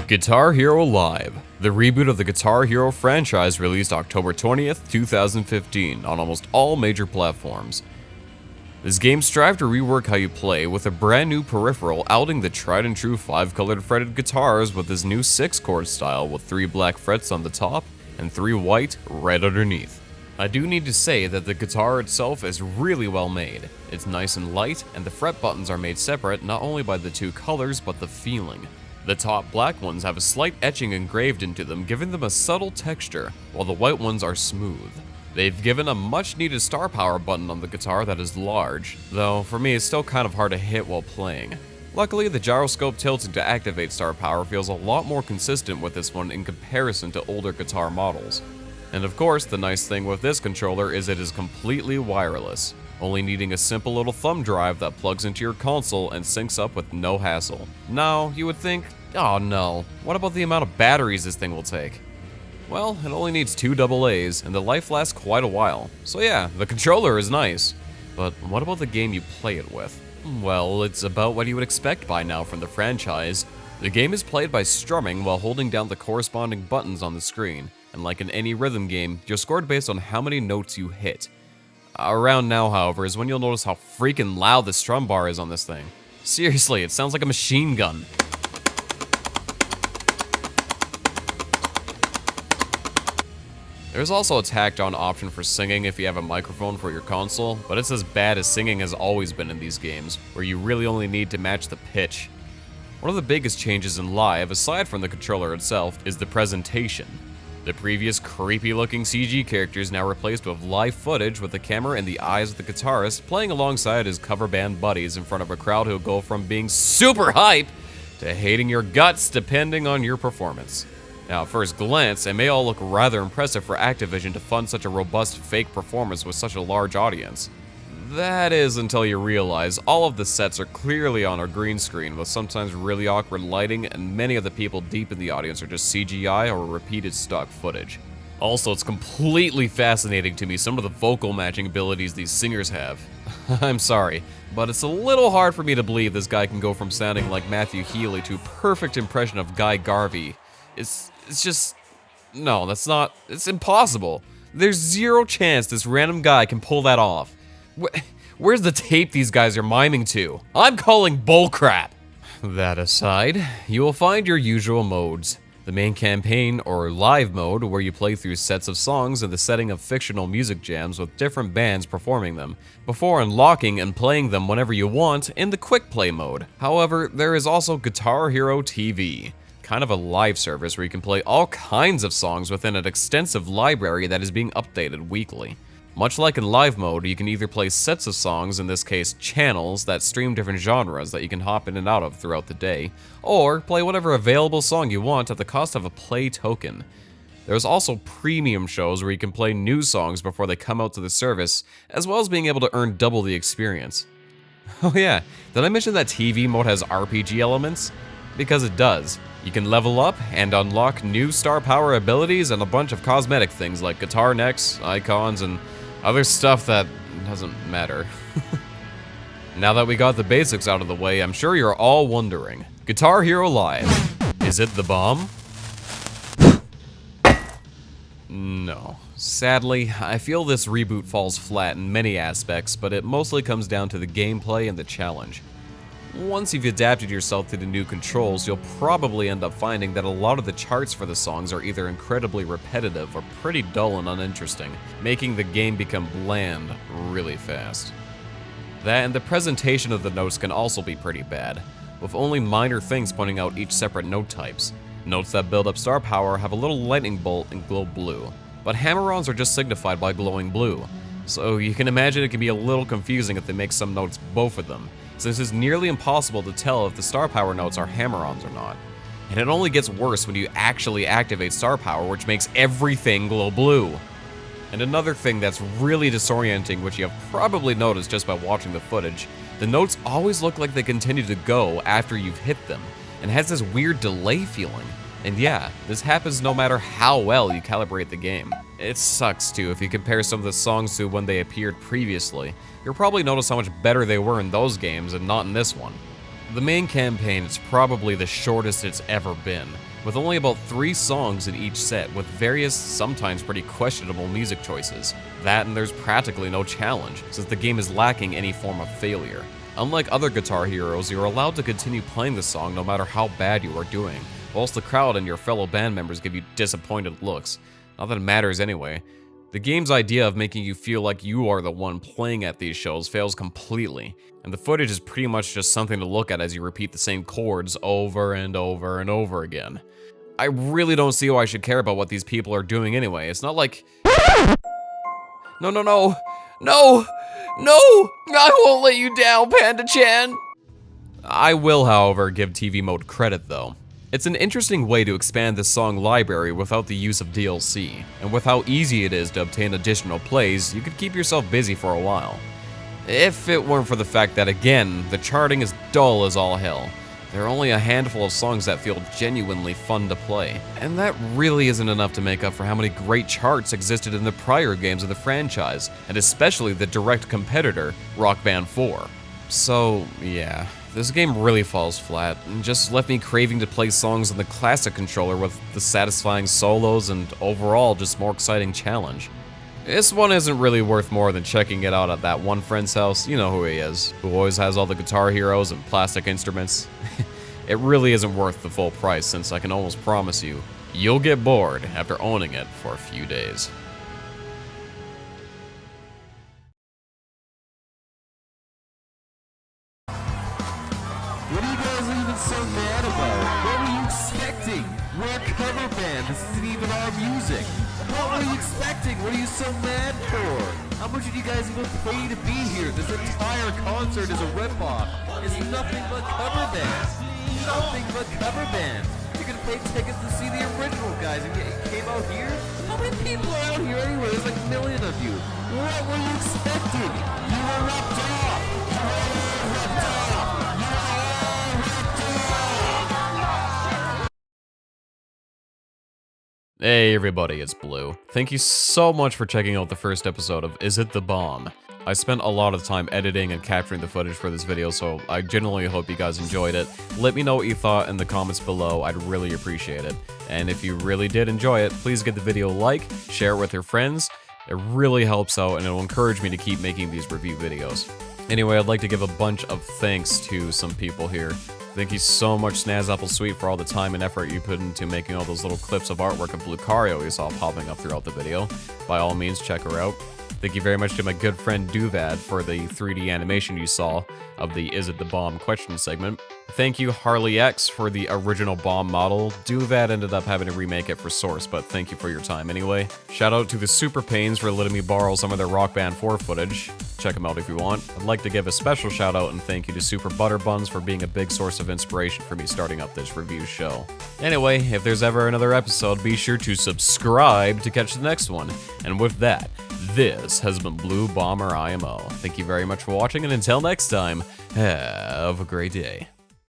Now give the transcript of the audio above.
Guitar Hero Live, the reboot of the Guitar Hero franchise, released October 20th, 2015 on almost all major platforms. This game strived to rework how you play with a brand new peripheral outing the tried and true 5-colored fretted guitars with this new 6-chord style with 3 black frets on the top and 3 white right underneath. I do need to say that the guitar itself is really well made. It's nice and light, and the fret buttons are made separate not only by the 2 colors but the feeling. The top black ones have a slight etching engraved into them, giving them a subtle texture, while the white ones are smooth. They've given a much needed star power button on the guitar that is large, though for me it's still kind of hard to hit while playing. Luckily, the gyroscope tilting to activate star power feels a lot more consistent with this one in comparison to older guitar models. And of course, the nice thing with this controller is it is completely wireless, only needing a simple little thumb drive that plugs into your console and syncs up with no hassle. Now, you would think, oh no, what about the amount of batteries this thing will take? Well, it only needs 2 AA's, and the life lasts quite a while. So yeah, the controller is nice. But what about the game you play it with? Well, it's about what you would expect by now from the franchise. The game is played by strumming while holding down the corresponding buttons on the screen, and like in any rhythm game, you're scored based on how many notes you hit. Around now, however, is when you'll notice how freaking loud the strum bar is on this thing. Seriously, it sounds like a machine gun. There's also a tacked-on option for singing if you have a microphone for your console, but it's as bad as singing has always been in these games, where you really only need to match the pitch. One of the biggest changes in Live, aside from the controller itself, is the presentation. The previous creepy-looking CG characters now replaced with live footage with the camera in the eyes of the guitarist playing alongside his cover band buddies in front of a crowd who'll go from being super hype to hating your guts depending on your performance. Now, at first glance, it may all look rather impressive for Activision to fund such a robust fake performance with such a large audience. That is until you realize all of the sets are clearly on a green screen with sometimes really awkward lighting, and many of the people deep in the audience are just CGI or repeated stock footage. Also, it's completely fascinating to me some of the vocal matching abilities these singers have. I'm sorry, but it's a little hard for me to believe this guy can go from sounding like Matthew Healy to a perfect impression of Guy Garvey. It's just, no, it's impossible. There's zero chance this random guy can pull that off. Where's the tape these guys are miming to? I'm calling bullcrap. That aside, you will find your usual modes. The main campaign, or live mode, where you play through sets of songs in the setting of fictional music jams with different bands performing them, before unlocking and playing them whenever you want in the quick play mode. However, there is also Guitar Hero TV, kind of a live service where you can play all kinds of songs within an extensive library that is being updated weekly. Much like in live mode, you can either play sets of songs, in this case channels, that stream different genres that you can hop in and out of throughout the day, or play whatever available song you want at the cost of a play token. There's also premium shows where you can play new songs before they come out to the service, as well as being able to earn double the experience. Oh yeah, did I mention that TV mode has RPG elements? Because it does. You can level up and unlock new star power abilities and a bunch of cosmetic things like guitar necks, icons, and other stuff that doesn't matter. Now that we got the basics out of the way, I'm sure you're all wondering, Guitar Hero Live, is it the bomb? No. Sadly, I feel this reboot falls flat in many aspects, but it mostly comes down to the gameplay and the challenge. Once you've adapted yourself to the new controls, you'll probably end up finding that a lot of the charts for the songs are either incredibly repetitive or pretty dull and uninteresting, making the game become bland really fast. That and the presentation of the notes can also be pretty bad, with only minor things pointing out each separate note types. Notes that build up star power have a little lightning bolt and glow blue, but hammer-ons are just signified by glowing blue, so you can imagine it can be a little confusing if they make some notes both of them, since it's nearly impossible to tell if the star power notes are hammer-ons or not. And it only gets worse when you actually activate star power, which makes everything glow blue. And another thing that's really disorienting, which you have probably noticed just by watching the footage, the notes always look like they continue to go after you've hit them, and has this weird delay feeling. And yeah, this happens no matter how well you calibrate the game. It sucks too if you compare some of the songs to when they appeared previously. You'll probably notice how much better they were in those games and not in this one. The main campaign is probably the shortest it's ever been, with only about 3 songs in each set, with various, sometimes pretty questionable music choices. That and there's practically no challenge, since the game is lacking any form of failure. Unlike other Guitar Heroes, you're allowed to continue playing the song no matter how bad you are doing, whilst the crowd and your fellow band members give you disappointed looks. Not that it matters anyway. The game's idea of making you feel like you are the one playing at these shows fails completely, and the footage is pretty much just something to look at as you repeat the same chords over and over and over again. I really don't see why I should care about what these people are doing anyway. It's not like... No, no, no! No! No! I won't let you down, Panda-chan! I will, however, give TV mode credit though. It's an interesting way to expand the song library without the use of DLC, and with how easy it is to obtain additional plays, you could keep yourself busy for a while. If it weren't for the fact that, again, the charting is dull as all hell. There are only a handful of songs that feel genuinely fun to play, and that really isn't enough to make up for how many great charts existed in the prior games of the franchise, and especially the direct competitor, Rock Band 4. So, yeah, this game really falls flat, and just left me craving to play songs on the classic controller with the satisfying solos and overall just more exciting challenge. This one isn't really worth more than checking it out at that one friend's house, you know who he is, who always has all the Guitar Heroes and plastic instruments. It really isn't worth the full price, since I can almost promise you, you'll get bored after owning it for a few days. What are you guys even so mad about? What were you expecting? We're a cover band. This isn't even our music. What were you expecting? What are you so mad for? How much did you guys even pay to be here? This entire concert is a ripoff. It's nothing but cover bands. Nothing but cover bands. You're gonna pay tickets to see the original guys and you came out here? How many people are out here anyway? There's like a million of you. What were you expecting? You were ripped off. You were all ripped off. Hey everybody, it's Blue. Thank you so much for checking out the first episode of Is It the Bomb? I spent a lot of time editing and capturing the footage for this video, so I genuinely hope you guys enjoyed it. Let me know what you thought in the comments below, I'd really appreciate it. And if you really did enjoy it, please give the video a like, share it with your friends. It really helps out and it'll encourage me to keep making these review videos. Anyway, I'd like to give a bunch of thanks to some people here. Thank you so much, SnazzAppleSweet, for all the time and effort you put into making all those little clips of artwork of Lucario you saw popping up throughout the video. By all means, check her out. Thank you very much to my good friend Duvad for the 3D animation you saw of the Is It the Bomb question segment. Thank you Harley X for the original bomb model. Duvad ended up having to remake it for Source, but thank you for your time anyway. Shout out to the Super Pains for letting me borrow some of their Rock Band 4 footage. Check them out if you want. I'd like to give a special shout out and thank you to Super Butterbuns for being a big source of inspiration for me starting up this review show. Anyway, if there's ever another episode, be sure to subscribe to catch the next one. And with that, this has been Blue Bomber IMO. Thank you very much for watching, and until next time, have a great day.